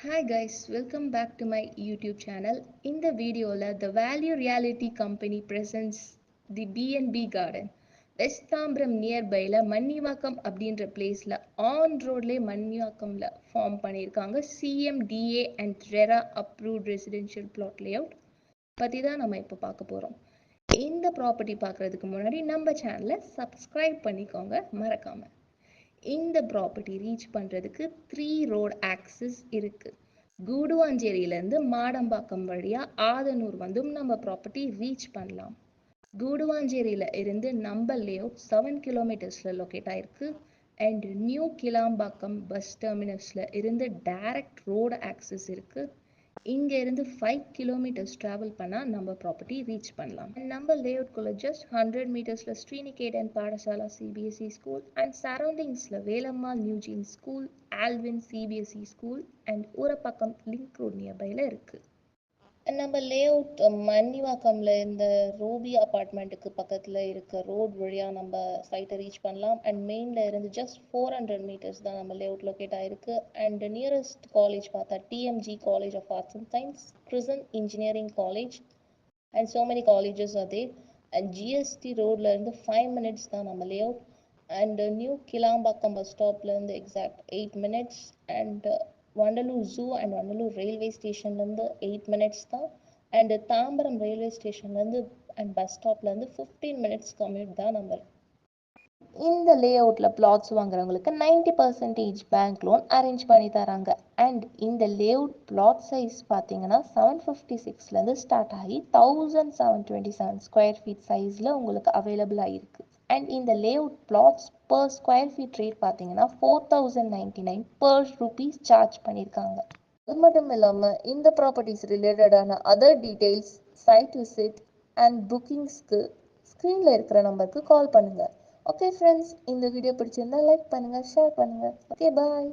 Hi guys, welcome back to my YouTube channel. In the video, the Value Reality Company presents the B&B Garden. West Tambram nearby Mannivakkam அப்படின்ற பிளேஸ்ல on ரோட்லேயே மன்னிவாக்கம்ல form பண்ணியிருக்காங்க CMDA and RERA approved residential plot layout பற்றி தான் நம்ம இப்போ பார்க்க போகிறோம். இந்த ப்ராப்பர்ட்டி பார்க்குறதுக்கு முன்னாடி நம்ம சேனலை சப்ஸ்கிரைப் பண்ணிக்கோங்க மறக்காம. இந்த ப்ராப்பர்ட்டி ரீச் பண்ணுறதுக்கு 3 ரோட் ஆக்சஸ் இருக்குது. கூடுவாஞ்சேரியிலேருந்து மாடம்பாக்கம் வழியாக ஆதனூர் வந்தும் நம்ம ப்ராப்பர்ட்டி ரீச் பண்ணலாம். கூடுவாஞ்சேரியில் இருந்து நம்ம லேஅவுட் 7 கிலோமீட்டர்ஸில் லொக்கேட் ஆயிருக்கு. அண்ட் நியூ கிளாம்பாக்கம் பஸ் டெர்மினஸில் இருந்து டைரக்ட் ரோடு ஆக்சஸ் இருக்குது. இங்கேருந்து 5 கிலோமீட்டர்ஸ் ட்ராவல் பண்ணால் நம்ம ப்ராப்பர்ட்டி ரீச் பண்ணலாம். நம்ம லேஅவுட்குள்ளே ஜஸ்ட் 100 மீட்டர்ஸில் Sriniketan Patashala CBSE school and சரௌண்டிங்ஸில் Velammal new gen school, Alwin CBSE school and Urapakkam link road நியர்பையில் இருக்குது. நம்ம லேஅவுட் மன்னிவாக்கம்ல இந்த ரோபி அப்பார்ட்மெண்ட்டுக்கு பக்கத்தில் இருக்க ரோட் வழியாக நம்ம சைட்டை ரீச் பண்ணலாம். அண்ட் மெயினில் இருந்து ஜஸ்ட் 400 மீட்டர்ஸ் தான் நம்ம லேஅவுட் லொக்கேட் ஆகிருக்கு. அண்ட் நியரஸ்ட் காலேஜ் பார்த்தா TMG college of arts and science, Crescent engineering college and so many colleges are there. And GST ரோட்லேருந்து 5 minutes தான் நம்ம லேஅவுட். அண்ட் நியூ கிளாம்பாக்கம் பஸ் ஸ்டாப்லேருந்து exact 8 minutes. And Vandalur zoo and Vandalur railway ஸ்டேஷன்லேருந்து 8 minutes தான். And Tambaram railway ஸ்டேஷன்லேருந்து and bus ஸ்டாப்லேருந்து 15 minutes commute தான் நம்ம. இந்த லேஅவுட்டில் பிளாட்ஸ் வாங்குறவங்களுக்கு 90% பேங்க் லோன் அரேஞ்ச் பண்ணி தராங்க. அண்ட் இந்த லேஅவுட் பிளாட் சைஸ் பார்த்தீங்கன்னா 756லேருந்து ஸ்டார்ட் ஆகி 1727 ஸ்கொயர் ஃபீட் சைஸில் உங்களுக்கு அவைலபிளாக இருக்குது. அண்ட் இந்த layout plots per square feet rate பார்த்தீங்கன்னா 4099 per rupees சார்ஜ் பண்ணியிருக்காங்க. அது மட்டும் இல்லாமல் இந்த ப்ராப்பர்ட்டிஸ் ரிலேட்டடான other details, site visit and புக்கிங்ஸ்க்கு ஸ்க்ரீனில் இருக்கிற நம்பருக்கு கால் பண்ணுங்கள். ஓகே ஃப்ரெண்ட்ஸ், இந்த வீடியோ பிடிச்சிருந்தா லைக் பண்ணுங்கள், ஷேர் பண்ணுங்கள். ஓகே பாய்.